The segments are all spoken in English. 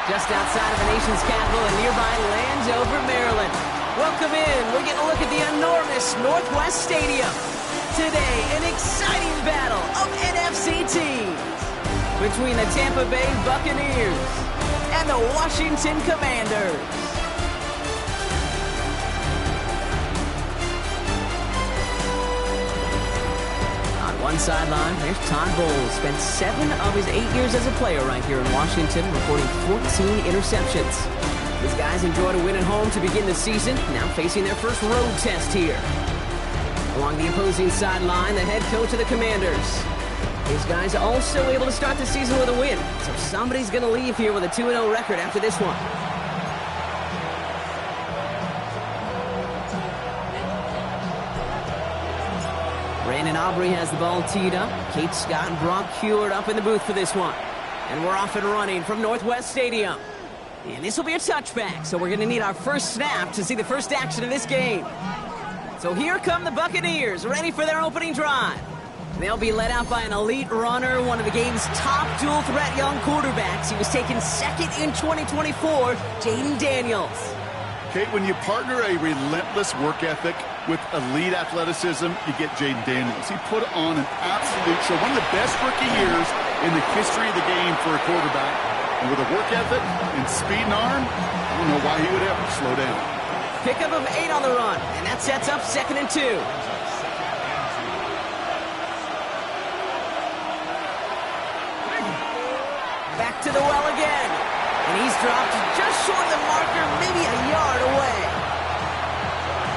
Just outside of the nation's capital in nearby Landover, Maryland. Welcome in. We're getting a look at the enormous Northwest Stadium. Today, an exciting battle of NFC teams between the Tampa Bay Buccaneers and the Washington Commanders. One sideline, there's Todd Bowles. Spent 7 of his 8 years as a player right here in Washington, recording 14 interceptions. These guys enjoyed a win at home to begin the season, now facing their first road test here. Along the opposing sideline, the head coach of the Commanders. His guys also able to start the season with a win, so somebody's going to leave here with a 2-0 record after this one. Brandon Aubrey has the ball teed up. Kate Scott and Brock Heward up in the booth for this one. And we're off and running from Northwest Stadium. And this will be a touchback, so we're going to need our first snap to see the first action of this game. So here come the Buccaneers, ready for their opening drive. They'll be led out by an elite runner, one of the game's top dual-threat young quarterbacks. He was taken second in 2024, Jaden Daniels. Kate, when you partner a relentless work ethic with elite athleticism, you get Jaden Daniels. He put on an absolute show, one of the best rookie years in the history of the game for a quarterback. And with a work ethic and speed and arm, I don't know why he would ever slow down. Pickup of 8 on the run, and that sets up 2nd and 2. Back to the well again. And he's dropped just short of the marker, maybe a yard away.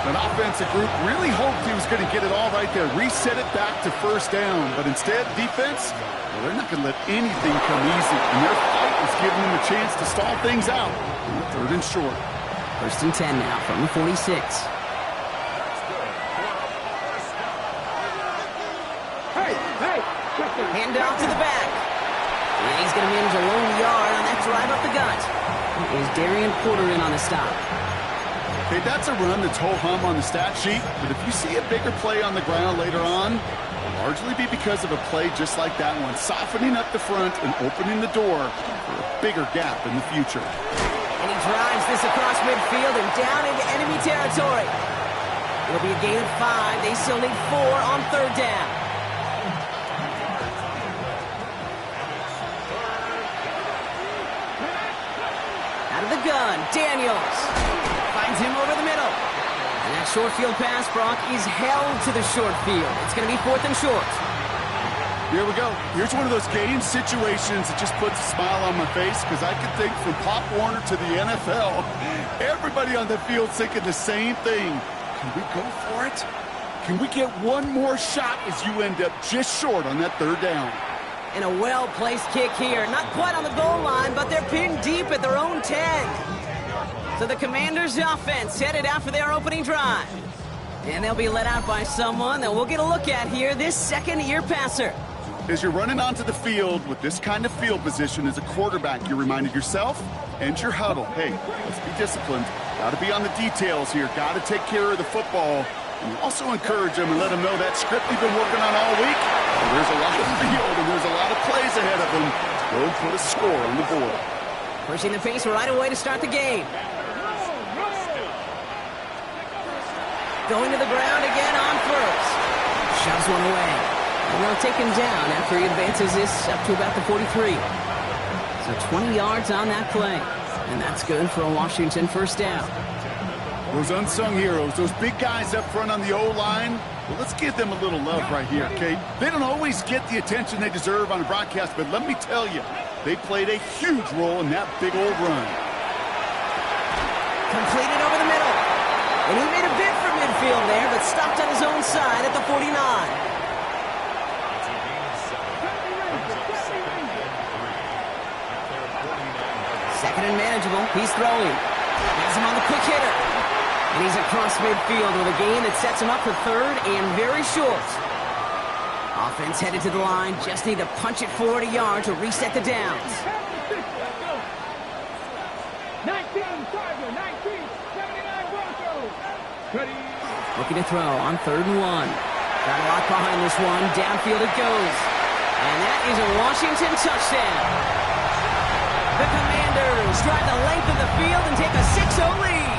An offensive group really hoped he was going to get it all right there, reset it back to first down. But instead, defense, well, they're not going to let anything come easy. And their fight is giving them a chance to stall things out. 3rd and short. 1st and 10 now from the 46. Hand off to the back. And he's going to manage a lone yard on that drive up the gut. Is Darian Porter in on the stop. Okay, that's a run that's ho-hum on the stat sheet, but if you see a bigger play on the ground later on, it'll largely be because of a play just like that one, softening up the front and opening the door for a bigger gap in the future. And he drives this across midfield and down into enemy territory. It'll be a gain of 5. They still need 4 on 3rd down. Out of the gun, Daniels finds him over the middle. And that short field pass, Brock, is held to the short field. It's going to be 4th and short. Here we go. Here's one of those game situations that just puts a smile on my face because I can think from Pop Warner to the NFL, everybody on the field thinking the same thing. Can we go for it? Can we get one more shot as you end up just short on that 3rd down? And a well-placed kick here. Not quite on the goal line, but they're pinned deep at their own 10. So the Commanders' offense headed out for their opening drive. And they'll be led out by someone that we'll get a look at here, this second-year passer. As you're running onto the field with this kind of field position as a quarterback, you're reminding yourself and your huddle, hey, let's be disciplined. Got to be on the details here. Got to take care of the football. And also encourage them and let them know that script you've been working on all week. Well, there's a lot of field and there's a lot of plays ahead of them. Go and put a score on the board. Pushing the pace right away to start the game. going to the ground again on first. Shoves one away. And they'll take him down after he advances this up to about the 43. So 20 yards on that play. And that's good for a Washington first down. Those unsung heroes, those big guys up front on the O-line, well, let's give them a little love right here, okay? They don't always get the attention they deserve on a broadcast, but let me tell you, they played a huge role in that big old run. Completed over the middle. And he made a bid for midfield there, but stopped on his own side at the 49. Second and manageable. He's throwing. Has him on the quick hitter. And he's across midfield with a gain that sets him up for third and very short. Offense headed to the line. Just need to punch it forward a yard to reset the downs. 19, Charger, 19, 79 Broncos. Ready. Looking to throw on 3rd and 1. Got a lot behind this one. Downfield it goes. And that is a Washington touchdown. The Commanders drive the length of the field and take a 6-0 lead.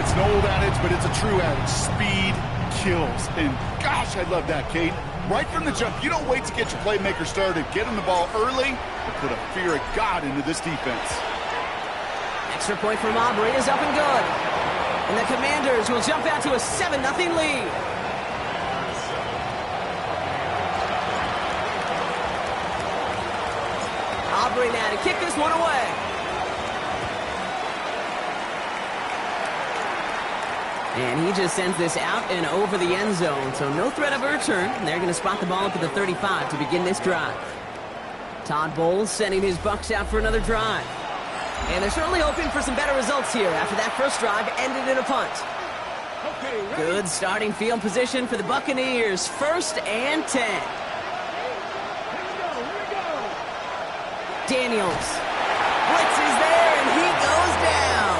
It's an old adage, but it's a true adage. Speed kills. And gosh, I love that, Kate. Right from the jump, you don't wait to get your playmaker started. Get him the ball early and put a fear of God into this defense. Extra point from Aubrey is up and good. And the Commanders will jump out to a 7-0 lead. Aubrey now to kick this one away. And he just sends this out and over the end zone, so no threat of a return. They're going to spot the ball up at the 35 to begin this drive. Todd Bowles sending his Bucs out for another drive. And they're certainly hoping for some better results here after that first drive ended in a punt. Good starting field position for the Buccaneers. 1st and 10. Daniels. Blitz is there, and he goes down.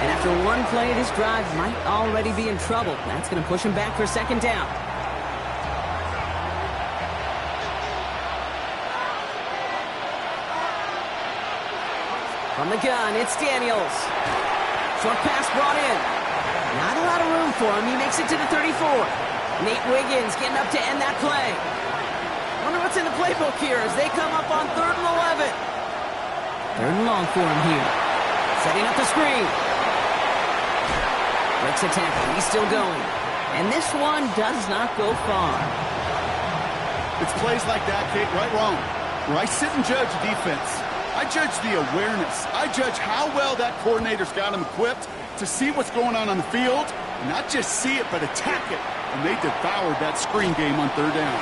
And after one play, this drive might already be in trouble. That's going to push him back for 2nd down. From the gun, it's Daniels. Short pass brought in. Not a lot of room for him. He makes it to the 34. Nate Wiggins getting up to end that play. Wonder what's in the playbook here as they come up on 3rd and 11. 3rd and long for him here. Setting up the screen. Breaks a tackle. He's still going. And this one does not go far. It's plays like that, Kate, right wrong. Where I sit and judge defense. I judge the awareness. I judge how well that coordinator's got him equipped to see what's going on the field, and not just see it, but attack it. And they devoured that screen game on 3rd down.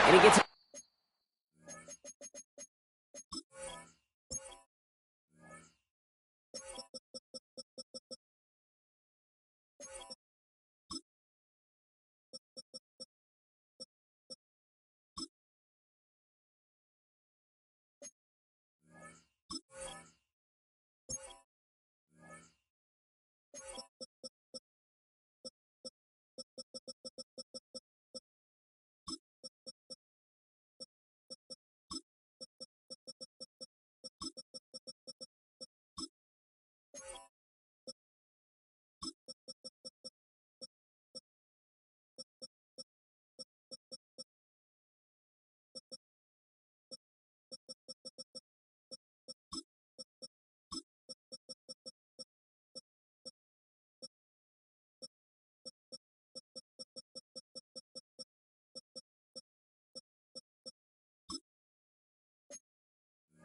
And he gets...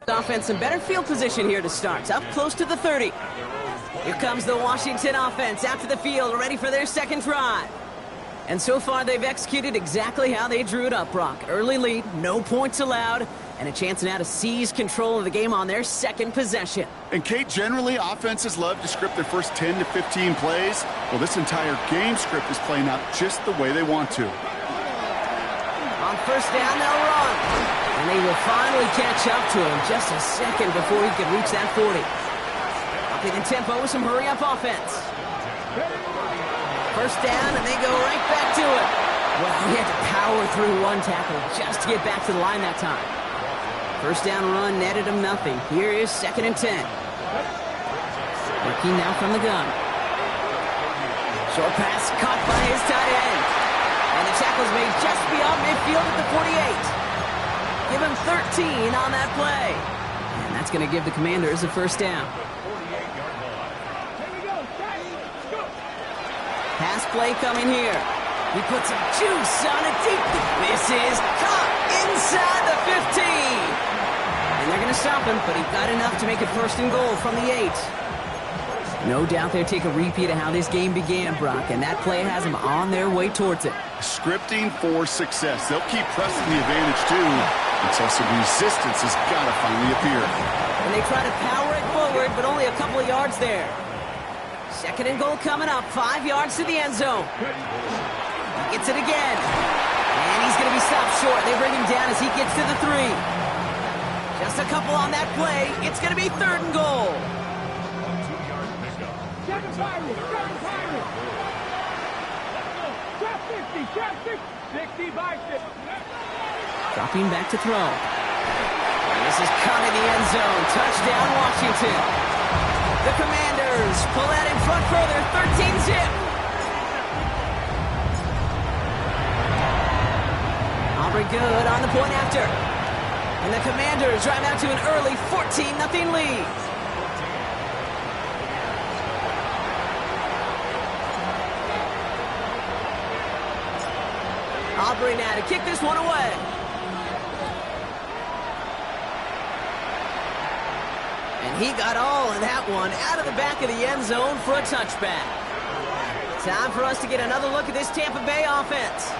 Offense in better field position here to start. Up close to the 30. Here comes the Washington offense out to the field, ready for their 2nd drive. And so far, they've executed exactly how they drew it up, Brock. Early lead, no points allowed, and a chance now to seize control of the game on their 2nd possession. And, Kate, generally, offenses love to script their first 10 to 15 plays. Well, this entire game script is playing out just the way they want to. On 1st down, they'll run. And they will finally catch up to him just a second before he can reach that 40. Upping the tempo with some hurry-up offense. 1st down, and they go right back to it. Well, he had to power through one tackle just to get back to the line that time. 1st down run netted him nothing. Here is 2nd and 10. Working now from the gun. Short pass caught by his tight end. And the tackle's made just beyond midfield at the 48. Give him 13 on that play. And that's going to give the Commanders a first down. Pass play coming here. He puts some juice on it deep. This is caught inside the 15. And they're going to stop him, but he got enough to make it first and goal from the 8. No doubt they'll take a repeat of how this game began, Brock, and that play has them on their way towards it. Scripting for success. They'll keep pressing the advantage, too, until some resistance has got to finally appear. And they try to power it forward, but only a couple of yards there. Second and goal coming up, 5 yards to the end zone. He gets it again. And he's going to be stopped short. They bring him down as he gets to the 3. Just a couple on that play. It's going to be third and goal. Dropping back to throw. And this is caught in the end zone. Touchdown, Washington. The Commanders pull that in front further, 13-zip. Aubrey good on the point after. And the Commanders drive out to an early 14-0 lead. Aubrey now to kick this one away. And he got all of that one out of the back of the end zone for a touchback. Time for us to get another look at this Tampa Bay offense.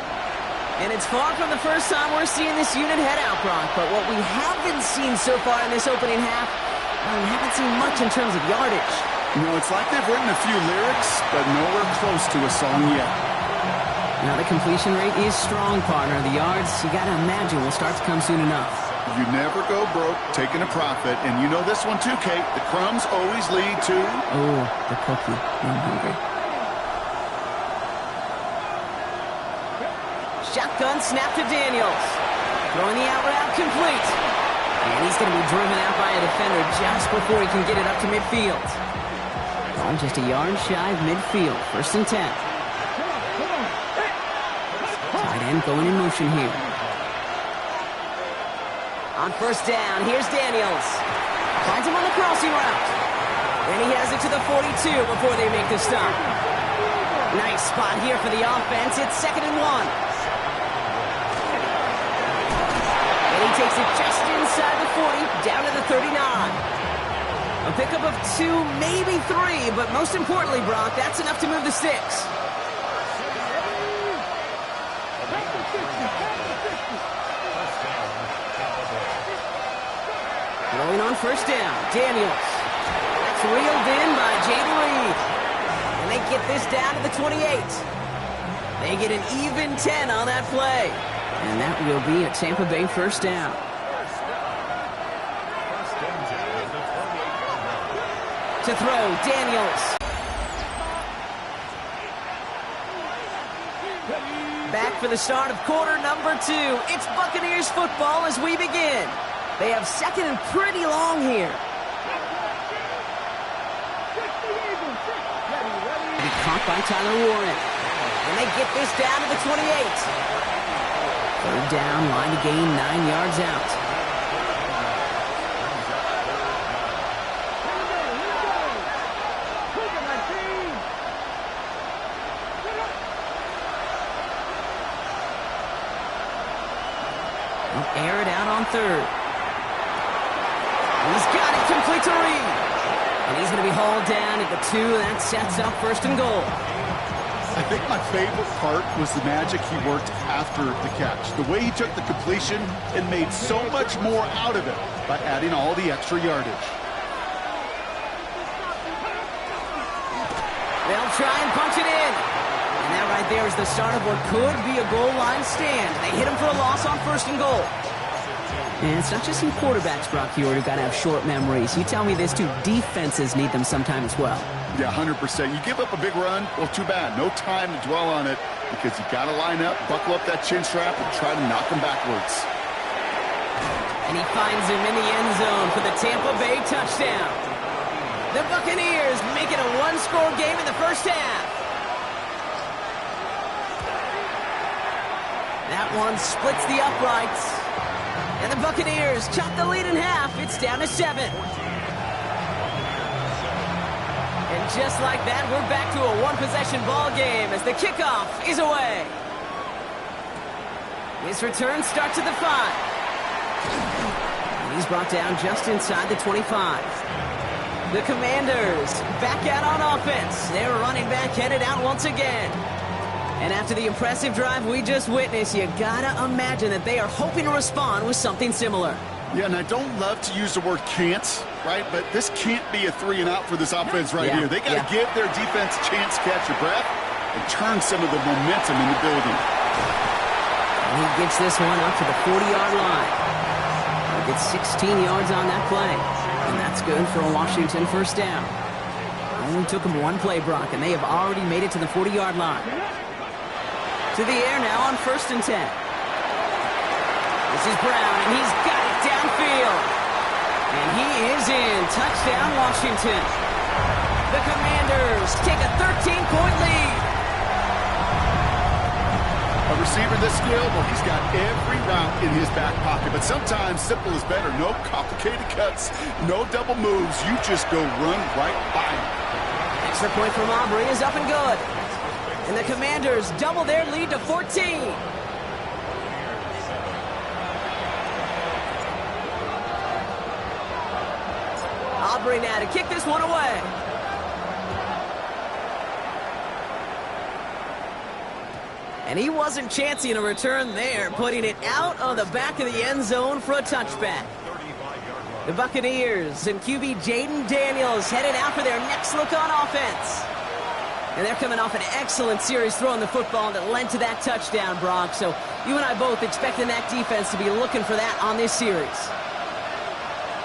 And it's far from the first time we're seeing this unit head out, Brock. But what we haven't seen so far in this opening half, we haven't seen much in terms of yardage. You know, it's like they've written a few lyrics, but nowhere close to a song yet. Now the completion rate is strong, partner. The yards, you got to imagine, will start to come soon enough. You never go broke taking a profit. And you know this one too, Kate. The crumbs always lead to... Oh, the cookie. I'm hungry. Shotgun snap to Daniels. Throwing the out route complete. And he's going to be driven out by a defender just before he can get it up to midfield. Oh, just a yard shy of midfield. First and 10. Tight end going in motion here. On first down, here's Daniels. Finds him on the crossing route. Then he has it to the 42 before they make the stop. Nice spot here for the offense. It's 2nd and 1. He takes it just inside the 40, down to the 39. A pickup of 2, maybe 3, but most importantly, Brock, that's enough to move the sticks. Going on first down, Daniels. That's reeled in by Jaden Reed. And they get this down to the 28. They get an even 10 on that play. And that will be a Tampa Bay first down. To throw, Daniels. Back for the start of quarter number 2. It's Buccaneers football as we begin. They have second and pretty long here. Be caught by Tyler Warren. And they get this down to the 28. Third down, line to gain 9 yards out. They'll air it out on third. He's got it complete to Reed. And he's going to be hauled down at the 2. That sets up first and goal. I think my favorite part was the magic he worked after the catch. The way he took the completion and made so much more out of it by adding all the extra yardage. They'll try and punch it in. And that right there is the start of what could be a goal line stand. They hit him for a loss on first and goal. And it's not just some quarterbacks, Brock Huard, who got to have short memories. You tell me this too, defenses need them sometime as well. Yeah, 100%. You give up a big run, well, too bad. No time to dwell on it because you got to line up, buckle up that chin strap, and try to knock him backwards. And he finds him in the end zone for the Tampa Bay touchdown. The Buccaneers make it a one-score game in the first half. That one splits the uprights. And the Buccaneers chop the lead in half. It's down to 7. And just like that, we're back to a one-possession ball game as the kickoff is away. His return starts at the 5. And he's brought down just inside the 25. The Commanders back out on offense. They're running back headed out once again. And after the impressive drive we just witnessed, you gotta imagine that they are hoping to respond with something similar. Yeah, and I don't love to use the word can't, right? But this can't be a 3-and-out for this offense right here. They got to give their defense a chance to catch their breath and turn some of the momentum in the building. And he gets this one up to the 40-yard line. He gets 16 yards on that play. And that's good for a Washington first down. Only took them one play, Brock, and they have already made it to the 40-yard line. To the air now on 1st and 10. This is Brown, and he's got it downfield. And he is in. Touchdown, Washington. The Commanders take a 13-point lead. A receiver this skilled, well, he's got every route in his back pocket. But sometimes simple is better. No complicated cuts, no double moves. You just go run right by him. Extra point from Aubrey is up and good. And the Commanders double their lead to 14. Aubrey now to kick this one away. And he wasn't chancing a return there, putting it out of the back of the end zone for a touchback. The Buccaneers and QB Jaden Daniels headed out for their next look on offense. And they're coming off an excellent series throwing the football that led to that touchdown, Brock. So you and I both expecting that defense to be looking for that on this series.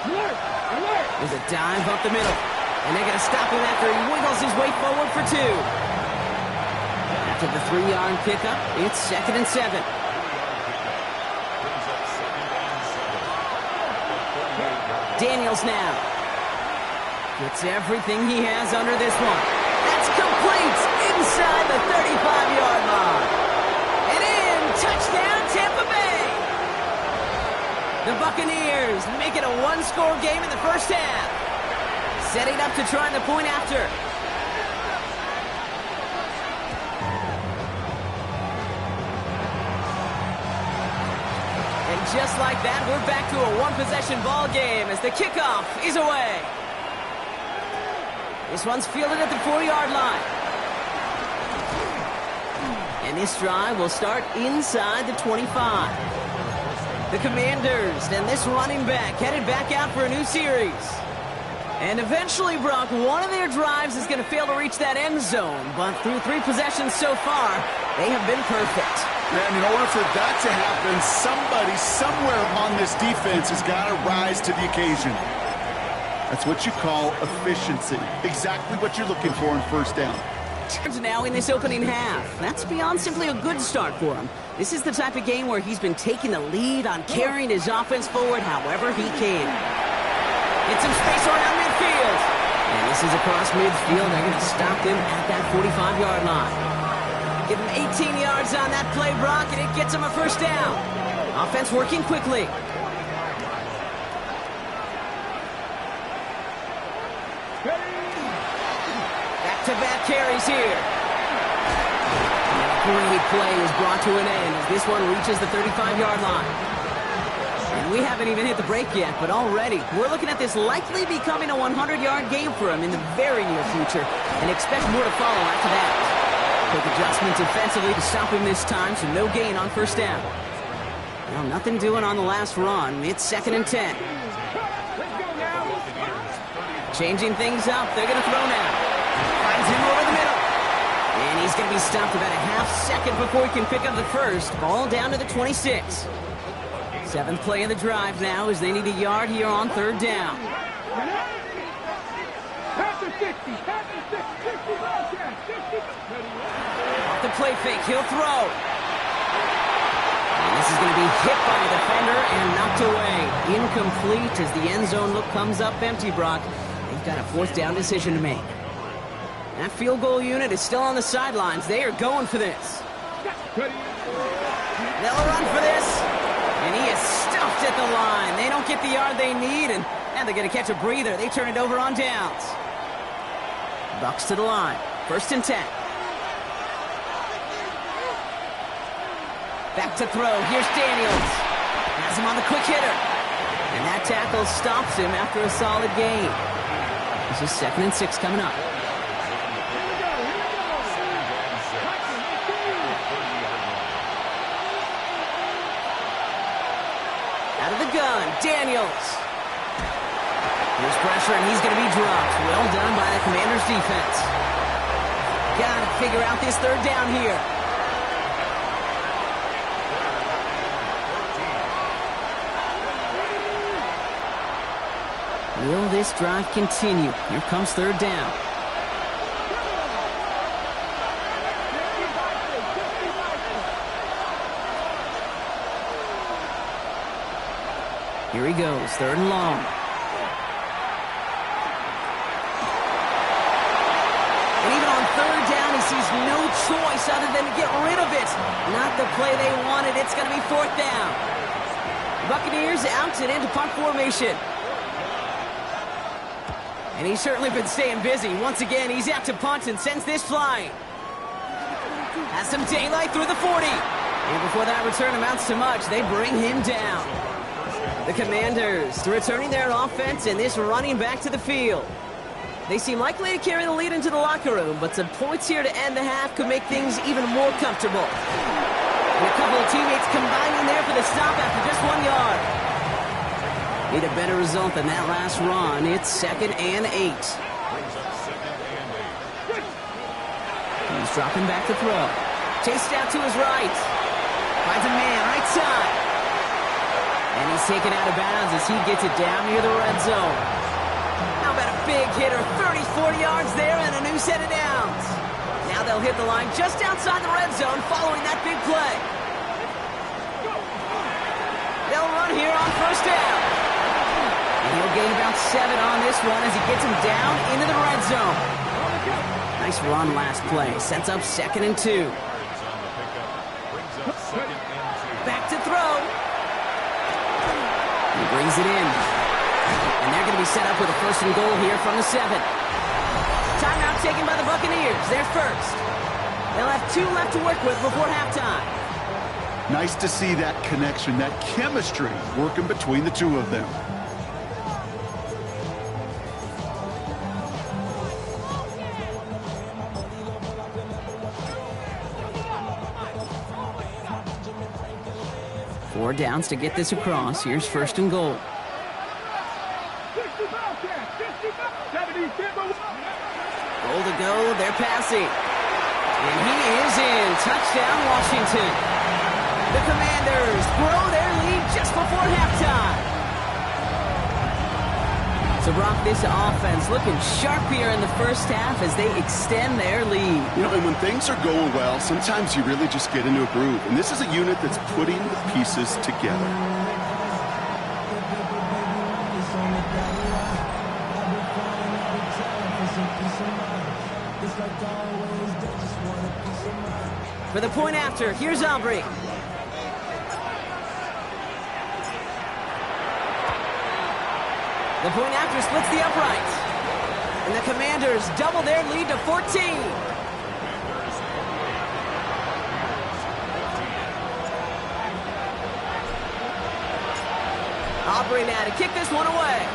There's a dive up the middle. And they're going to stop him after he wiggles his way forward for 2. After the 3-yard pickup, it's 2nd and 7. Daniels now gets everything he has under this one. That's complete inside the 35-yard line. And in, touchdown, Tampa Bay. The Buccaneers make it a one-score game in the first half. Setting up to try the point after. And just like that, we're back to a one-possession ball game as the kickoff is away. This one's fielded at the 4-yard line. And this drive will start inside the 25. The Commanders and this running back headed back out for a new series. And eventually, Brock, one of their drives is going to fail to reach that end zone. But through 3 possessions so far, they have been perfect. And in order for that to happen, somebody somewhere on this defense has got to rise to the occasion. That's what you call efficiency. Exactly what you're looking for in first down. Now in this opening half. That's beyond simply a good start for him. This is the type of game where he's been taking the lead on carrying his offense forward however he can. Get some space around midfield. And this is across midfield. They're going to stop him at that 45-yard line. Give him 18 yards on that play, Brock, and it gets him a first down. Offense working quickly. Back-to-back carries here. And a great play is brought to an end as this one reaches the 35-yard line. And we haven't even hit the break yet, but already we're looking at this likely becoming a 100-yard game for him in the very near future, and expect more to follow after that. Quick adjustment defensively to stop him this time, so no gain on first down. Well, nothing doing on the last run. It's 2nd and 10. Changing things up. They're going to throw now. Finds him over the middle. And he's going to be stopped about a half second before he can pick up the first. Ball down to the 26. 7th play of the drive now as they need a yard here on 3rd down. Off the play fake, he'll throw. And this is going to be hit by a defender and knocked away. Incomplete as the end zone look comes up empty, Brock. They've got a 4th down decision to make. That field goal unit is still on the sidelines. They are going for this. They'll run for this. And he is stuffed at the line. They don't get the yard they need, and they're going to catch a breather. They turn it over on downs. Bucks to the line. 1st and 10. Back to throw. Here's Daniels. Has him on the quick hitter. And that tackle stops him after a solid gain. This is 2nd and 6 coming up. Out of the gun, Daniels. Here's pressure, and he's going to be dropped. Well done by the Commanders' defense. Got to figure out this 3rd down here. Will this drive continue? Here comes 3rd down. Here he goes, 3rd and long. And even on 3rd down, he sees no choice other than to get rid of it. Not the play they wanted. It's going to be 4th down. Buccaneers out and into punt formation. And he's certainly been staying busy. Once again, he's out to punt and sends this flying. Has some daylight through the 40. And before that return amounts to much, they bring him down. The Commanders returning their offense and this running back to the field. They seem likely to carry the lead into the locker room, but some points here to end the half could make things even more comfortable. And a couple of teammates combining there for the stop after just 1 yard. Need a better result than that last run. It's 2nd and 8. He's dropping back to throw. Chased out to his right. Finds a man right side. And he's taken out of bounds as he gets it down near the red zone. How about a big hitter? 30, 40 yards there and a new set of downs. Now they'll hit the line just outside the red zone following that big play. They'll run here on 1st down. And he'll gain about 7 on this one as he gets him down into the red zone. Nice run last play. Sets up 2nd and 2. Back to throw. He brings it in. And they're going to be set up with a 1st and goal here from the 7. Timeout taken by the Buccaneers. They're first. They'll have 2 left to work with before halftime. Nice to see that connection, that chemistry working between the 2 of them. Four downs to get this across. Here's 1st and goal. Goal to go. They're passing. And he is in. Touchdown, Washington. The Commanders grow their lead just before halftime. So, Brock, this offense looking sharp here in the first half as they extend their lead. You know, and when things are going well, sometimes you really just get into a groove. And this is a unit that's putting the pieces together. For the point after, here's Aubrey. The point after splits the uprights. And the Commanders double their lead to 14. Aubrey now to kick this one away.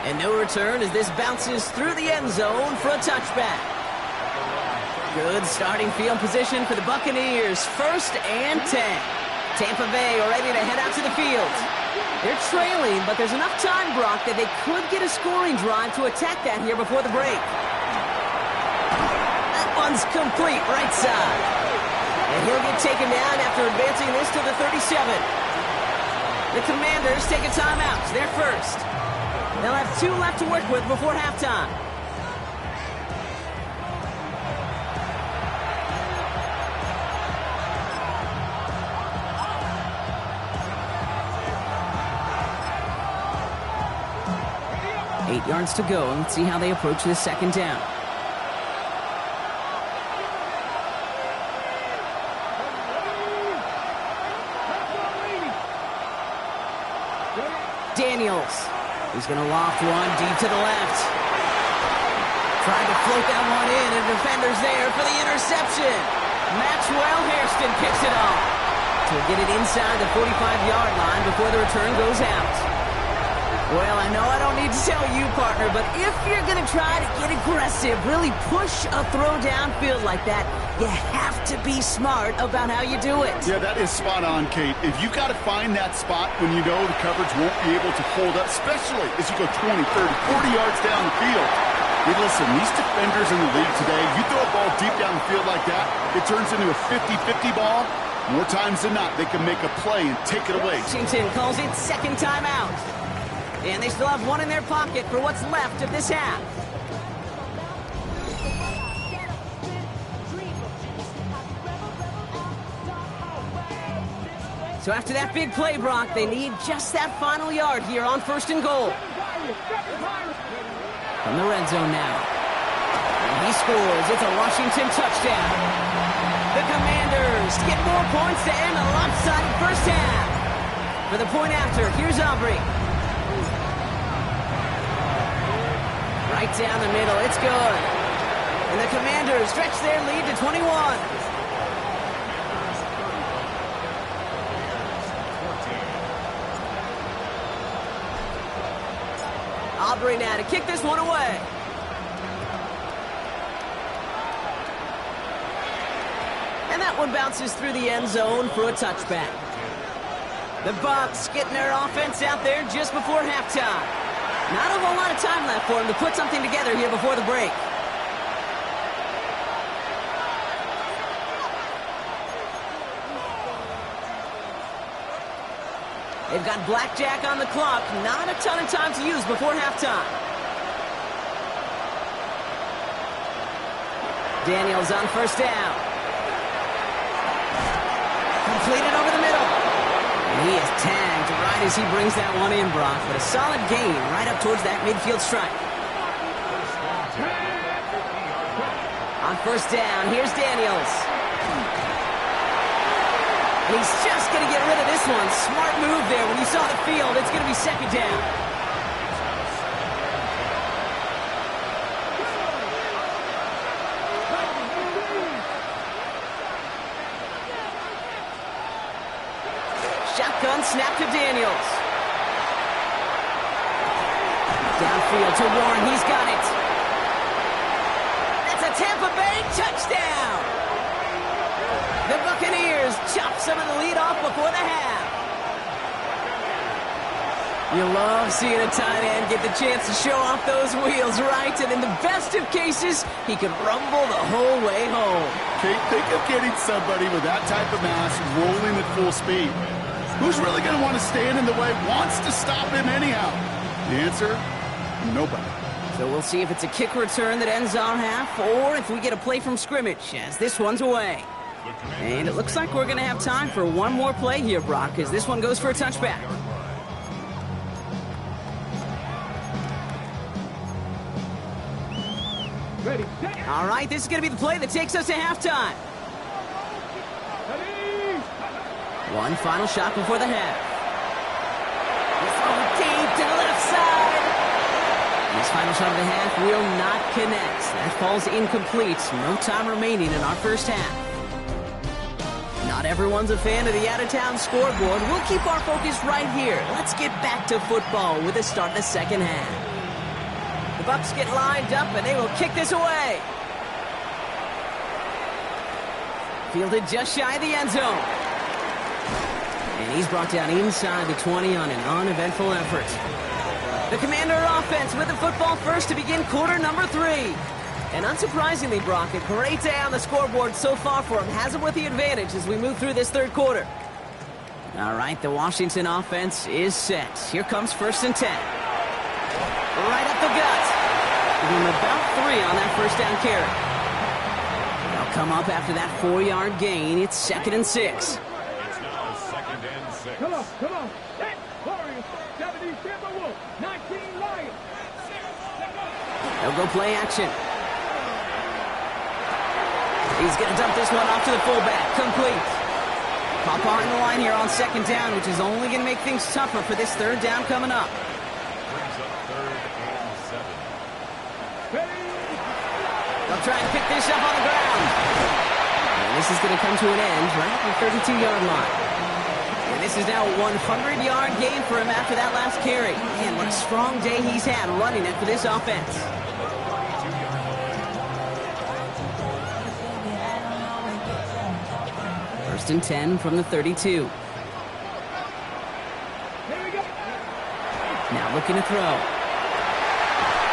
And no return as this bounces through the end zone for a touchback. Good starting field position for the Buccaneers. 1st and 10. Tampa Bay are ready to head out to the field. They're trailing, but there's enough time, Brock, that they could get a scoring drive to attack that here before the break. That one's complete, right side. And he'll get taken down after advancing this to the 37. The Commanders take a timeout. They're first. They'll have 2 left to work with before halftime. Eight yards to go. Let's see how they approach this 2nd down. Daniels. He's going to loft one deep to the left. Trying to float that one in, and the defender's there for the interception. Maxwell Hairston picks it off. So we'll get it inside the 45-yard line before the return goes out. Well, I know I don't need to tell you, partner, but if you're going to try to get aggressive, really push a throw downfield like that, you have to be smart about how you do it. Yeah, that is spot on, Kate. If you got to find that spot when you know the coverage won't be able to hold up, especially as you go 20, 30, 40 yards down the field. Hey, listen, these defenders in the league today, you throw a ball deep down the field like that, it turns into a 50-50 ball. More times than not, they can make a play and take it away. Washington calls it second timeout. And they still have one in their pocket for what's left of this half. So after that big play, Brock, they need just that final yard here on 1st and goal. From the red zone now. And he scores. It's a Washington touchdown. The Commanders get more points to end a lopsided first half. For the point after, here's Aubrey. Right down the middle, it's good. And the Commanders stretch their lead to 21. Aubrey now to kick this one away. And that one bounces through the end zone for a touchback. The Bucs getting their offense out there just before halftime. Not a whole lot of time left for him to put something together here before the break. They've got blackjack on the clock. Not a ton of time to use before halftime. Daniels on first down. Completed over the middle. And he is tagged right as he brings that one in, Brock. But a solid gain right up towards that midfield stripe. On first down, here's Daniels. And he's just going to get rid of this one. Smart move there. When you saw the field, it's going to be second down. Shotgun snap to Daniels. Downfield to Warren. He's got it. That's a Tampa Bay touchdown. The Buccaneers chop some of the lead off before the half. You love seeing a tight end get the chance to show off those wheels, right? And in the best of cases, he can rumble the whole way home. Kate, think of getting somebody with that type of mass rolling at full speed. Who's really going to want to stand in the way, wants to stop him anyhow? The answer, nobody. So we'll see if it's a kick return that ends our half, or if we get a play from scrimmage, as this one's away. And it looks like we're going to have time for one more play here, Brock, as this one goes for a touchback. Ready. All right, this is going to be the play that takes us to halftime. One final shot before the half. This one deep to the left side. This final shot of the half will not connect. That falls incomplete. No time remaining in our first half. Not everyone's a fan of the out-of-town scoreboard. We'll keep our focus right here. Let's get back to football with the start of the second half. The Bucs get lined up, and they will kick this away. Fielded just shy of the end zone. And he's brought down inside the 20 on an uneventful effort. The Commander offense with the football first to begin quarter number 3. And unsurprisingly, Brock, a great day on the scoreboard so far for him. Has it with the advantage as we move through this third quarter. All right, the Washington offense is set. Here comes 1st and 10. Right up the gut. Give him about 3 on that first down carry. They'll come up after that 4-yard gain. It's 2nd and 6. It's now 2nd and 6. Come on. That's Warriors. 70 Timberwolves. 19 Lions. They'll go play action. He's going to dump this one off to the fullback. Complete. Hop on the line here on second down, which is only going to make things tougher for this third down coming up. Brings up 3rd and 7. They'll try and pick this up on the ground. And this is going to come to an end right at the 32-yard line. And this is now a 100-yard gain for him after that last carry. Man, what a strong day he's had running it for this offense. First and 10 from the 32. Now looking to throw.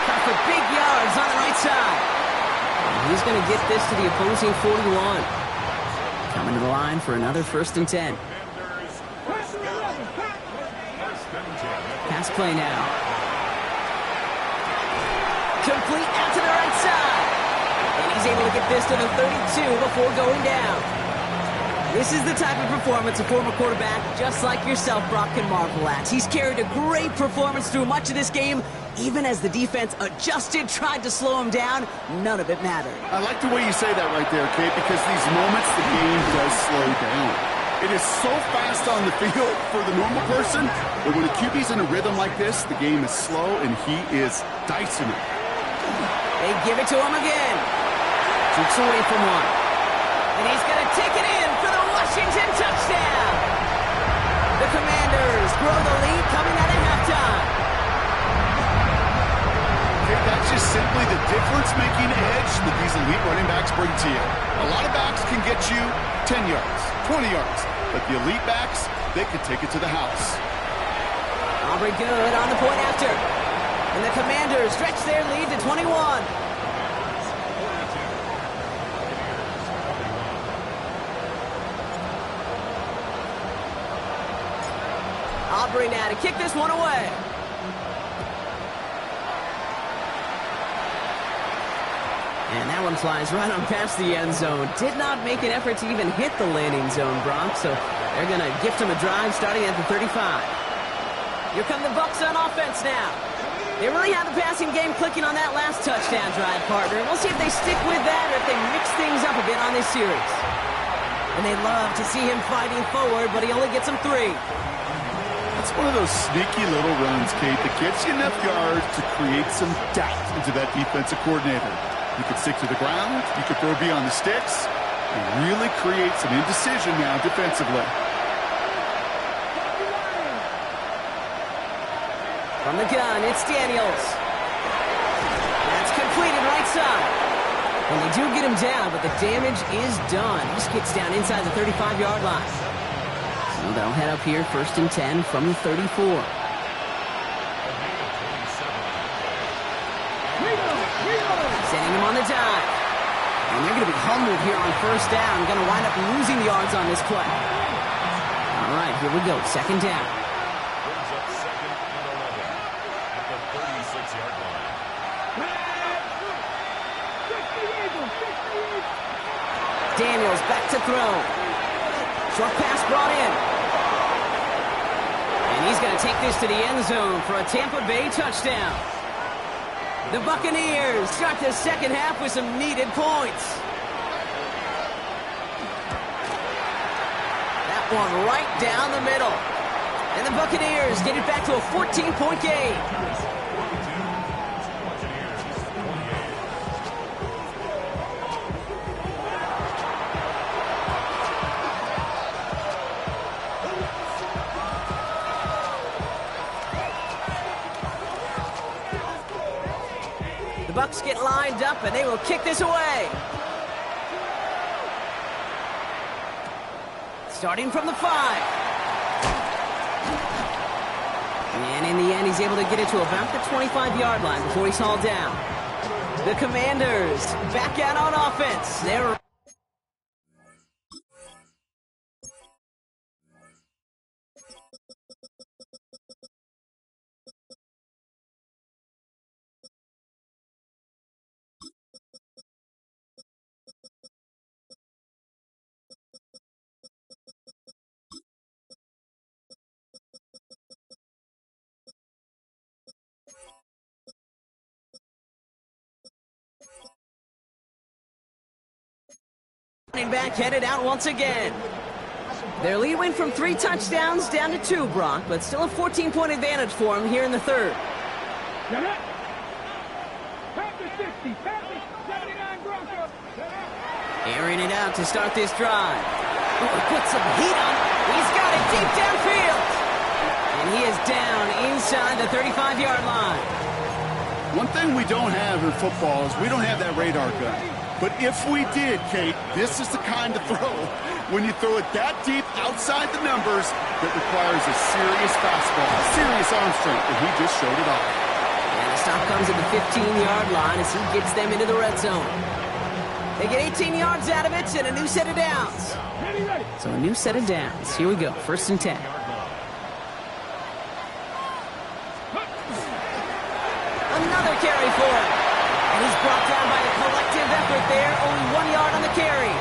Cut for big yards on the right side. And he's going to get this to the opposing 41. Coming to the line for another first and 10. Pass play now. Complete out to the right side. And he's able to get this to the 32 before going down. This is the type of performance a former quarterback, just like yourself, Brock, can marvel at. He's carried a great performance through much of this game. Even as the defense adjusted, tried to slow him down, none of it mattered. I like the way you say that right there, Kate, because these moments the game does slow down. It is so fast on the field for the normal person, but when a QB's in a rhythm like this, the game is slow, and he is dicing it. They give it to him again. Jukes away from one. And he's going to take it in for the Washington touchdown. The Commanders grow the lead coming out of halftime. Okay, that's just simply the difference-making edge that these elite running backs bring to you. A lot of backs can get you 10 yards, 20 yards, but the elite backs, they can take it to the house. Aubrey good on the point after. And the Commanders stretch their lead to 21. Aubrey now to kick this one away. And that one flies right on past the end zone. Did not make an effort to even hit the landing zone, Bronx. So they're going to gift him a drive starting at the 35. Here come the Bucs on offense now. They really have the passing game clicking on that last touchdown drive, partner. We'll see if they stick with that or if they mix things up a bit on this series. And they love to see him fighting forward, but he only gets them 3. It's one of those sneaky little runs, Kate, that gets you enough yards to create some doubt into that defensive coordinator. You can stick to the ground, you can throw beyond the sticks, and really create some indecision now defensively. From the gun, it's Daniels. That's completed right side. And they do get him down, but the damage is done. He just gets down inside the 35-yard line. So they'll head up here, first and 10 from the 34. Sending him on the dive. And they're going to be humbled here on first down. Going to wind up losing yards on this play. All right, here we go. Second down. Brings up 2nd and 11 at the 36-yard line. Daniels back to throw. Short pass brought in. And he's going to take this to the end zone for a Tampa Bay touchdown. The Buccaneers start the second half with some needed points. That one right down the middle. And the Buccaneers get it back to a 14-point game. The Bucs get lined up, and they will kick this away. Starting from the 5. And in the end, he's able to get it to about the 25-yard line before he's hauled down. The Commanders back out on offense. They're running back headed out once again. Their lead went from 3 touchdowns down to 2, Brock, but still a 14-point advantage for them here in the third. Airing it out to start this drive. Oh, put some heat on it. He's got it deep downfield. And he is down inside the 35-yard line. One thing we don't have in football is we don't have that radar gun. But if we did, Kate, this is the kind of throw when you throw it that deep outside the numbers that requires a serious fastball, a serious arm strength, and he just showed it off. And the stop comes at the 15-yard line as he gets them into the red zone. They get 18 yards out of it and a new set of downs. So a new set of downs. Here we go, 1st and 10. Another carry for him. And he's brought down by a collective effort there. Only 1 yard on the carry.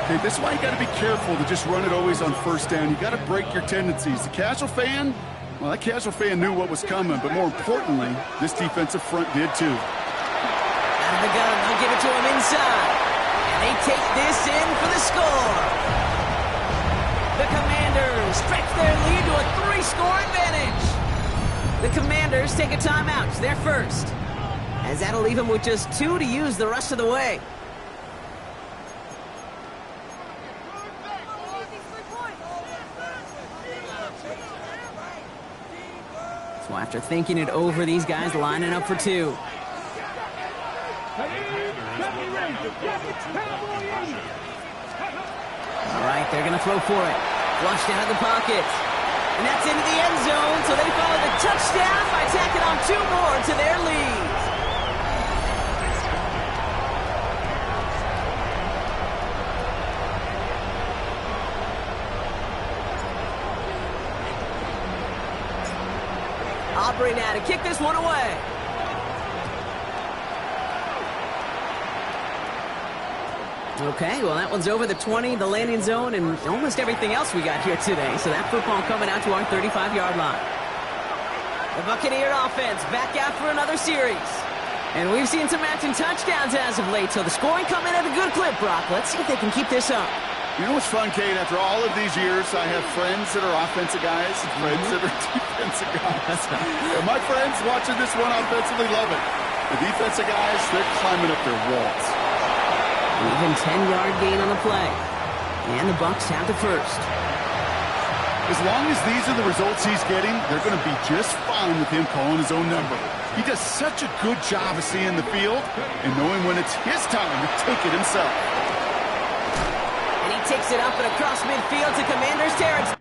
Okay, this is why you got to be careful to just run it always on 1st down. You got to break your tendencies. The casual fan, well, that casual fan knew what was coming, but more importantly, this defensive front did too. Out of the gun, they'll give it to him inside. And they take this in for the score. The Commanders stretch their lead to a 3-score advantage. The Commanders take a timeout. It's their first. As that'll leave them with just 2 to use the rest of the way. So after thinking it over, these guys lining up for 2. All right, they're going to throw for it. Flushed out of the pocket. And that's into the end zone, so they follow the touchdown by tacking on 2 more to their lead. Aubrey now to kick this one away. Okay, well, that one's over the 20, the landing zone, and almost everything else we got here today. So that football coming out to our 35-yard line. The Buccaneer offense back out for another series. And we've seen some matching touchdowns as of late, so the scoring coming at a good clip, Brock. Let's see if they can keep this up. You know what's fun, Kate? After all of these years, I have friends that are offensive guys and friends that are defensive guys. And my friends watching this one offensively love it. The defensive guys, they're climbing up their walls. Even 10-yard gain on the play. And the Bucs have the first. As long as these are the results he's getting, they're going to be just fine with him calling his own number. He does such a good job of seeing the field and knowing when it's his time to take it himself. And he takes it up and across midfield to Commanders territory.